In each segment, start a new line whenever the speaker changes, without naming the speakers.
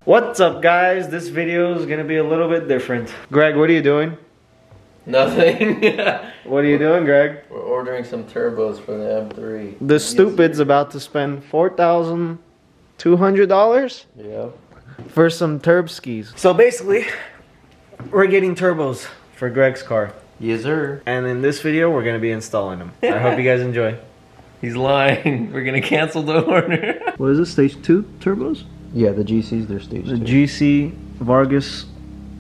What's up, guys? This video is gonna be a little bit different. Greg, what are you doing?
Nothing.
What are you doing, Greg?
We're ordering some turbos for the M3.
The stupid's about to spend $4,200
Yep.
for some turb skis. So basically, we're getting turbos for Greg's car.
Yes, sir.
And in this video, we're gonna be installing them. I hope you guys enjoy.
He's lying. We're gonna cancel the order.
What is this, stage 2 turbos?
Yeah, the GCs, they're stage 2.
The GC Vargas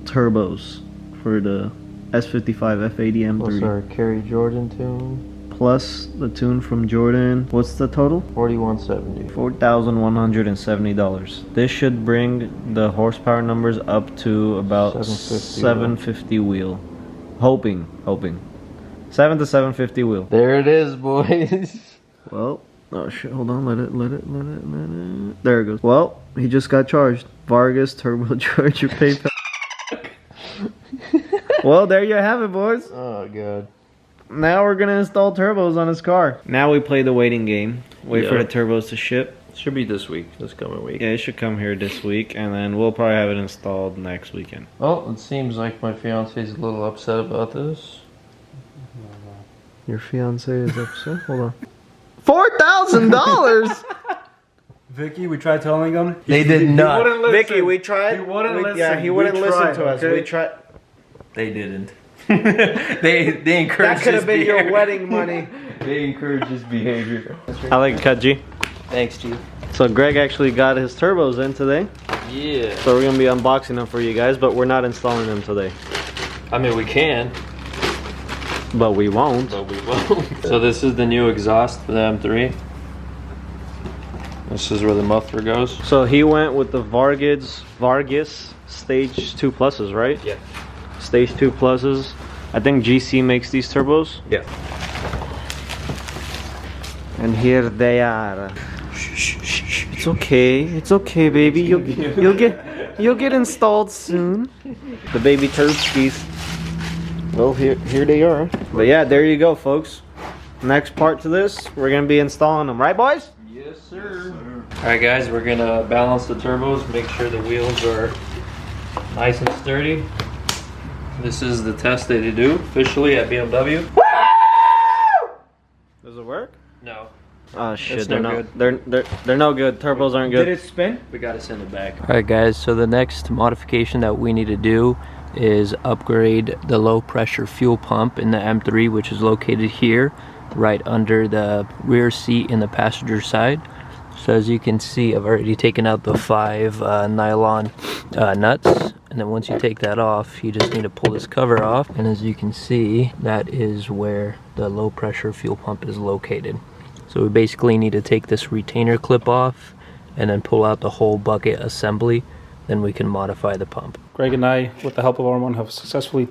turbos for the S55 F80 M3.
Plus our Kerry Jordan tune.
Plus the tune from Jordan. What's the total?
$4,170.
$4,170. This should bring the horsepower numbers up to about 750 wheel. Hoping. 7 to 750 wheel.
There it is, boys.
Well, oh shit, hold on, let it. There it goes. Well, he just got charged. Vargas turbocharger PayPal. Well, there you have it, boys.
Oh, God.
Now we're gonna install turbos on his car. Now we play the waiting game. Wait for the turbos to ship.
Should be this week, this coming week.
Yeah, it should come here this week, and then we'll probably have it installed next weekend.
Well, it seems like my fiance is a little upset about this.
Your fiance is upset? Hold on. $4,000?
Vicky, we tried telling him.
They did not.
Vicky, we tried.
He wouldn't listen.
Yeah, he wouldn't listen to us.
Okay?
We tried.
They didn't. they encouraged.
That could have been your wedding money.
They encouraged his behavior.
I like a cut, G.
Thanks, Chief.
So Greg actually got his turbos in today.
Yeah.
So we're gonna be unboxing them for you guys, but we're not installing them today.
I mean, we can,
But we won't.
but we won't. So this is the new exhaust for the M3. This is where the muffler goes.
So he went with the Vargas Stage 2 Pluses, right?
Yeah.
Stage 2 Pluses. I think GC makes these turbos.
Yeah.
And here they are. It's okay. It's okay, baby. You'll get installed soon. The baby turbskis. Well, here they are. But yeah, there you go, folks. Next part to this, we're gonna be installing them, right, boys?
Yes, sir. All right, guys, we're gonna balance the turbos, make sure the wheels are nice and sturdy. This is the test that they do officially at BMW.
Does it work?
No.
Oh shit,
It's
they're
no
not. They're no good. Turbos aren't good.
Did it spin?
We gotta send it back. All right, guys, so the next modification that we need to do is upgrade the low pressure fuel pump in the M3, which is located here, right under the rear seat in the passenger side. So as you can see, I've already taken out the 5 nylon nuts, and then once you take that off, you just need to pull this cover off, and as you can see, that is where the low pressure fuel pump is located. So we basically need to take this retainer clip off and then pull out the whole bucket assembly, then we can modify the pump.
Greg and I, with the help of R1, have successfully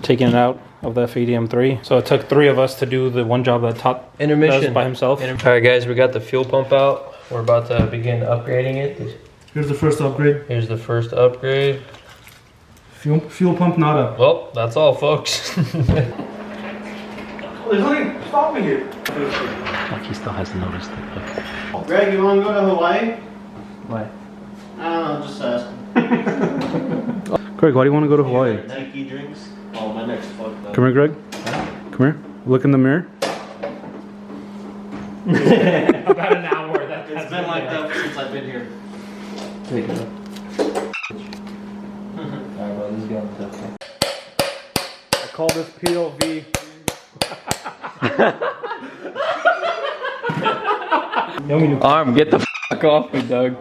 taken it out of the F80 M3. So it took 3 of us to do the one job that Todd
Intermission
does by himself.
All right, guys, we got the fuel pump out. We're about to begin upgrading it.
Here's the first upgrade.
Here's the first upgrade.
Fuel pump nada.
Well, that's all, folks.
There's nothing stopping it.
Like he still hasn't noticed it. Greg, you want to go to Hawaii?
Why?
I don't know, just asking.
Greg, why do you want to go to Hawaii?
Nike drinks. Oh, my neck's fucked up.
Come here, Greg. Come here. Look in the mirror.
About an hour. It's been like that since I've been here.
Take it up. Alright, bro, this is going to
I call this POV.
Arm, get the fuck off me, Doug.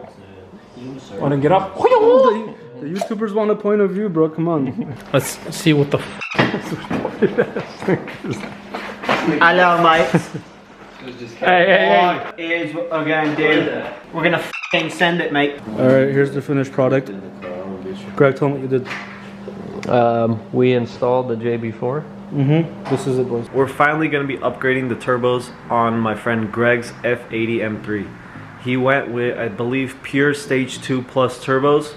Want to get up? The YouTubers want a point of view, bro. Come on. Let's see what the
Hello, mate.
Hey.
Here's what we're going to do. We're going to f***ing send it, mate.
Alright, here's the finished product. Greg, tell me what you did.
We installed the JB4.
This is it, boys.
We're finally going to be upgrading the turbos on my friend Greg's F80 M3. He went with, I believe, pure Stage 2 Plus turbos.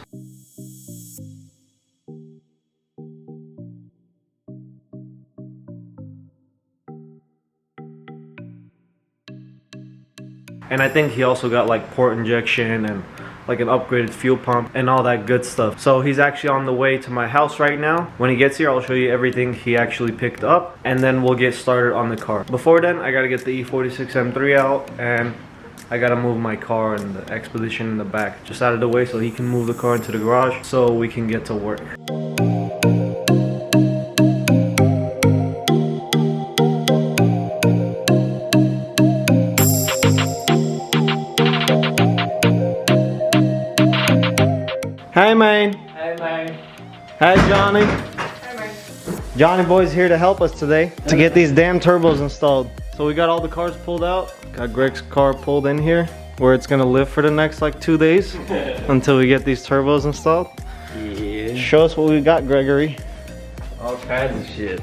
And I think he also got like port injection and like an upgraded fuel pump and all that good stuff. So he's actually on the way to my house right now. When he gets here, I'll show you everything he actually picked up, and then we'll get started on the car. Before then, I gotta get the E46 M3 out, and I gotta move my car and the Expedition in the back just out of the way so he can move the car into the garage so we can get to work. Hi, man.
Hey, man.
Hi, Johnny. Hi, man. Johnny boy's here to help us today to get these damn turbos installed. So we got all the cars pulled out. Got Greg's car pulled in here where it's gonna live for the next like 2 days until we get these turbos installed.
Yeah.
Show us what we got, Gregory.
All kinds of shit.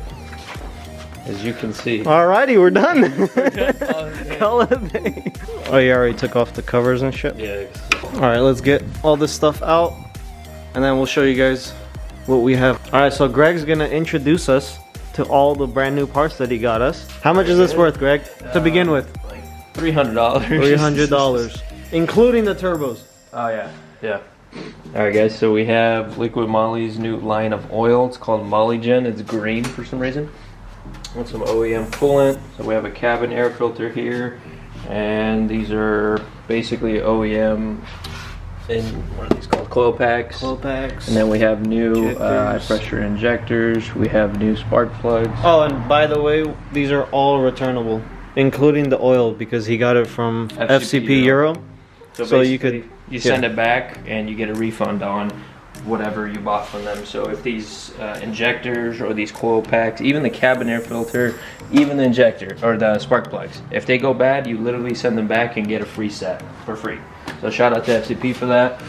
As you can see.
Alrighty, we're done.
Oh,
Call it a day. Oh, you already took off the covers and shit?
yeah.
Alright, let's get all this stuff out and then we'll show you guys what we have. Alright, so Greg's gonna introduce us to all the brand new parts that he got us. How much is this worth, Greg, to begin with?
Like $300.
$300, including the turbos.
Oh yeah, yeah. All right, guys. So we have Liquid Moly's new line of oil. It's called Molygen. It's green for some reason. With some OEM coolant. So we have a cabin air filter here, and these are basically OEM. In what are these called? Coil packs.
Coil packs.
And then we have new high
Injectors.
pressure injectors. We have new spark plugs.
Oh, and by the way, these are all returnable, including the oil, because he got it from FCP Euro. So you could
you send it back and you get a refund on whatever you bought from them. So if these injectors or these coil packs, even the cabin air filter, even the injector or the spark plugs, if they go bad, you literally send them back and get a free set for free. So shout out to FCP for that.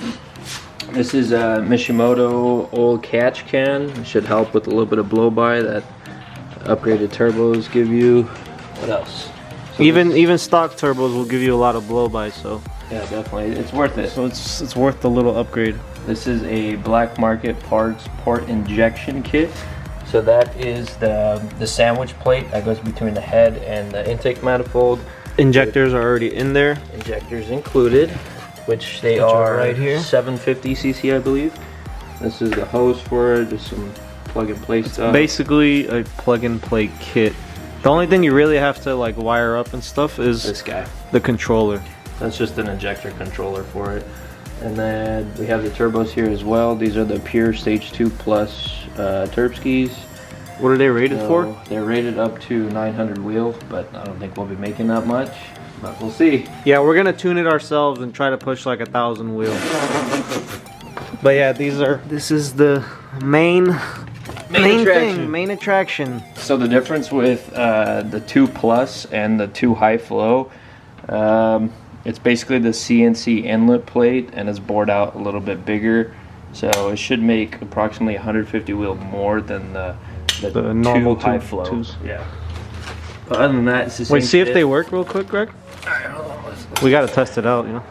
This is a Mishimoto old catch can. It should help with a little bit of blow by that upgraded turbos give you. What else? So
Even stock turbos will give you a lot of blow by, so
yeah, definitely, it's worth it.
so it's worth the little upgrade.
This is a black market parts port injection kit. So that is the sandwich plate that goes between the head and the intake manifold.
Injectors are already in there.
Injectors included, which they are
right here.
750 cc, I believe. This is the hose for it, just some plug and play stuff.
Basically a plug and play kit. The only thing you really have to like wire up and stuff is
This guy.
the controller.
That's just an injector controller for it. And then we have the turbos here as well. These are the pure stage 2 plus Turbskis.
What are they rated for?
They're rated up to 900 wheel, but I don't think we'll be making that much. But we'll see.
Yeah, we're gonna tune it ourselves and try to push like 1,000 wheel. But yeah, this is the main attraction.
So the difference with the 2 plus and the 2 high flow, it's basically the CNC inlet plate, and it's bored out a little bit bigger. So it should make approximately 150 wheel more than the
normal
two high
two-
flow.
twos.
Yeah. But other than that, it's the same.
Wait, see if
shit.
they work real quick, Greg.
Alright, hold on.
We gotta test it out, you know.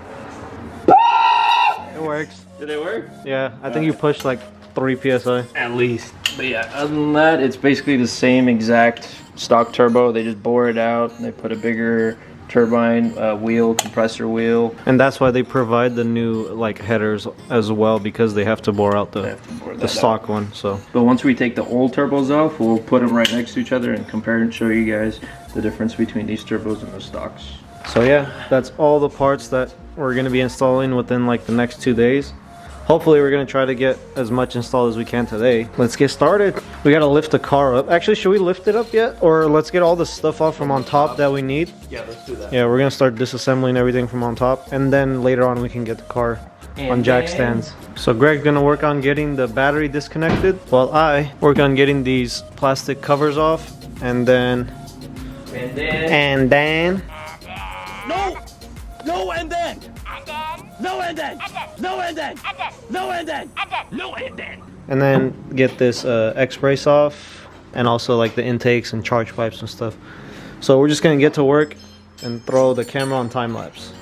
It works.
Did it work?
Yeah, I think you pushed like 3 psi.
At least. But yeah, other than that, it's basically the same exact stock turbo. They just bore it out and they put a bigger turbine wheel, compressor wheel.
And that's why they provide the new like headers as well, because they have to bore out
They
the
have to bore
the
that
stock
out.
one. So
But once we take the old turbos off, we'll put them right next to each other and compare and show you guys the difference between these turbos and the stocks.
So yeah, that's all the parts that we're gonna be installing within like the next 2 days. Hopefully we're gonna try to get as much installed as we can today. Let's get started. We gotta lift the car up. Actually, should we lift it up yet? Or let's get all the stuff off from on top that we need?
Yeah, let's do that.
Yeah, we're gonna start disassembling everything from on top, and then later on we can get the car on jack stands. So Greg's gonna work on getting the battery disconnected, while I work on getting these plastic covers off, and then
No! No and then! No and then! No and then! No and then! No and then!
and then get this X-brace off, and also like the intakes and charge pipes and stuff. So we're just gonna get to work and throw the camera on time lapse.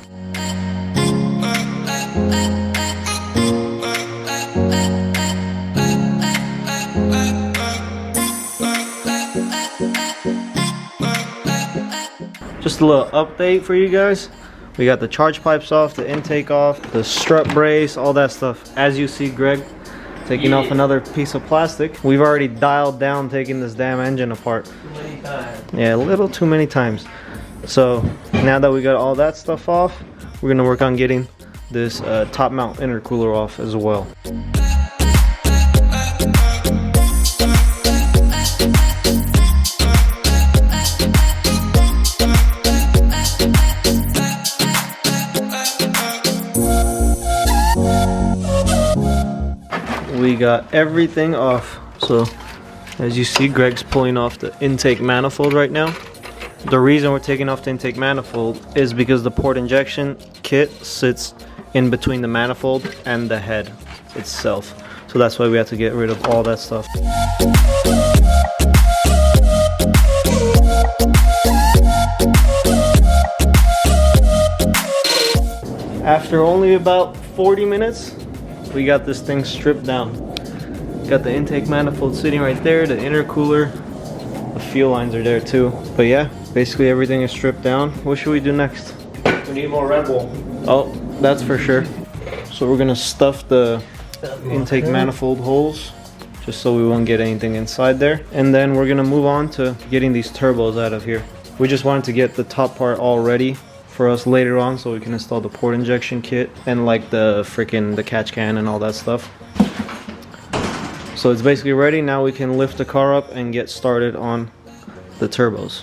Just a little update for you guys. We got the charge pipes off, the intake off, the strut brace, all that stuff. As you see Greg taking off another piece of plastic. We've already dialed down taking this damn engine apart.
Too many times.
Yeah, a little too many times. So now that we got all that stuff off, we're gonna work on getting this top mount intercooler off as well. We got everything off. So as you see, Greg's pulling off the intake manifold right now. The reason we're taking off the intake manifold is because the port injection kit sits in between the manifold and the head itself. So that's why we have to get rid of all that stuff. After only about 40 minutes, we got this thing stripped down. Got the intake manifold sitting right there, the intercooler, the fuel lines are there too. But yeah, basically everything is stripped down. What should we do next?
We need more Red Bull.
Oh, that's for sure. So we're gonna stuff the intake manifold holes just so we won't get anything inside there. And then we're gonna move on to getting these turbos out of here. We just wanted to get the top part all ready for us later on so we can install the port injection kit and like the catch can and all that stuff. So it's basically ready. Now we can lift the car up and get started on the turbos.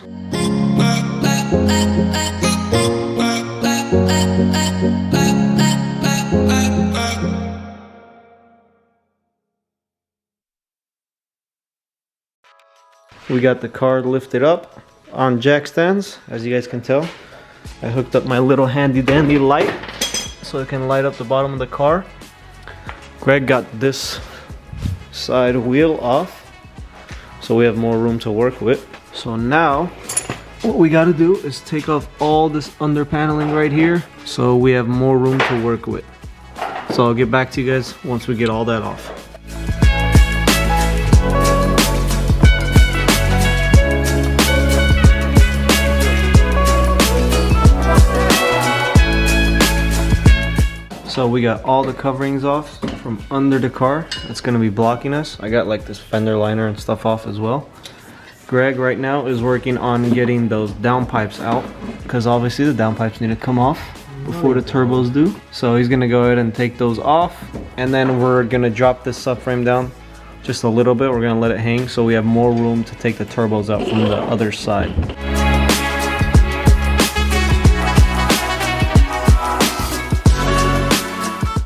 We got the car lifted up on jack stands, as you guys can tell. I hooked up my little handy dandy light so it can light up the bottom of the car. Greg got this side wheel off so we have more room to work with. So now what we got to do is take off all this under paneling right here so we have more room to work with. So I'll get back to you guys once we get all that off. So we got all the coverings off from under the car. It's gonna be blocking us. I got like this fender liner and stuff off as well. Greg right now is working on getting those downpipes out because obviously the downpipes need to come off before the turbos do. So he's gonna go ahead and take those off, and then we're gonna drop this subframe down just a little bit. We're gonna let it hang so we have more room to take the turbos out from the other side.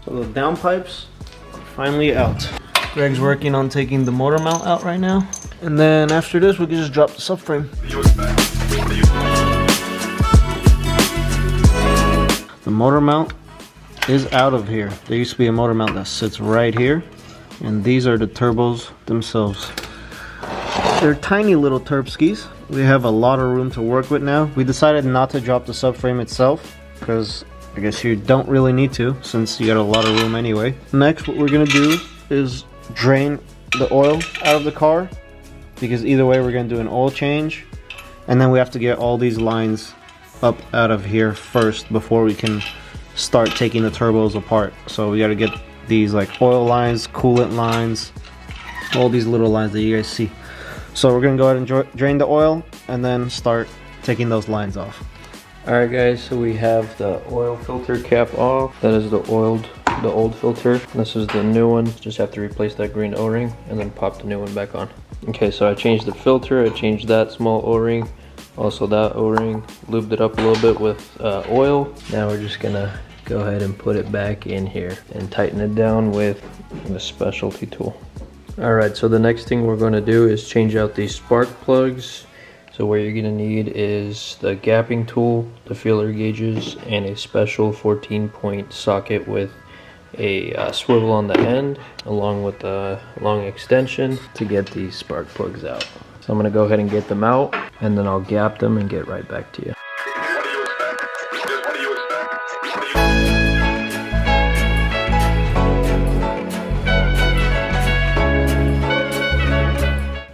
The downpipes are finally out. Greg's working on taking the motor mount out right now. And then after this, we can just drop the subframe. The motor mount is out of here. There used to be a motor mount that sits right here. And these are the turbos themselves. They're tiny little turbskis. We have a lot of room to work with now. We decided not to drop the subframe itself because I guess you don't really need to since you got a lot of room anyway. Next, what we're gonna do is drain the oil out of the car because either way we're gonna do an oil change, and then we have to get all these lines up out of here first before we can start taking the turbos apart. So we got to get these like oil lines, coolant lines, all these little lines that you guys see. So we're gonna go ahead and drain the oil and then start taking those lines off.
Alright guys, so we have the oil filter cap off. That is the old filter. This is the new one. Just have to replace that green O-ring and then pop the new one back on. Okay, so I changed the filter, I changed that small O-ring, also that O-ring, lubed it up a little bit with oil. Now we're just gonna go ahead and put it back in here and tighten it down with a specialty tool. Alright, so the next thing we're gonna do is change out these spark plugs. So what you're gonna need is the gapping tool, the feeler gauges, and a special 14-point socket with a swivel on the end, along with a long extension to get these spark plugs out. So I'm gonna go ahead and get them out, and then I'll gap them and get right back to you.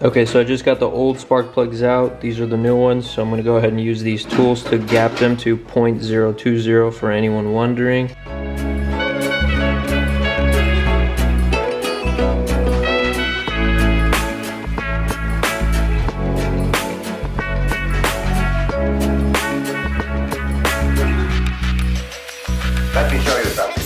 Okay, so I just got the old spark plugs out. These are the new ones, so I'm gonna go ahead and use these tools to gap them to 0.020 for anyone wondering.
Let me show you something.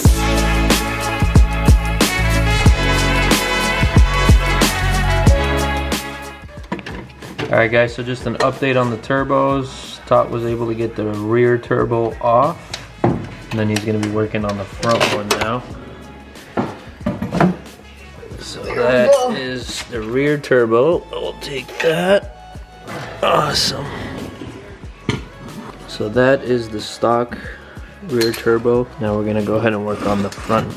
Alright guys, so just an update on the turbos. Todd was able to get the rear turbo off. And then he's going to be working on the front one now. So that is the rear turbo. I'll take that. Awesome. So that is the stock rear turbo. Now we're going to go ahead and work on the front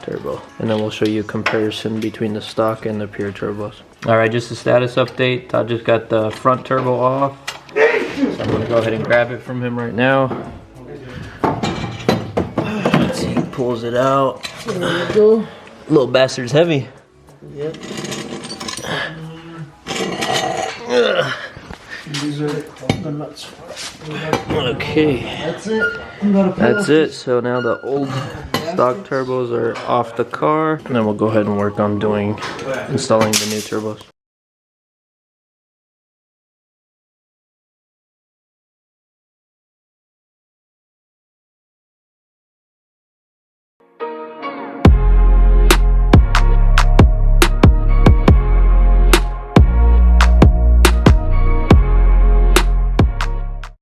turbo. And then we'll show you a comparison between the stock and the pure turbos. Alright, just a status update. Todd just got the front turbo off. So I'm going to go ahead and grab it from him right now. Let's see, he pulls it out. There we go. Little bastard's heavy.
Yep. These are the nuts.
Okay.
That's it.
That's it. So now the old stock turbos are off the car. And then we'll go ahead and work on installing the new turbos.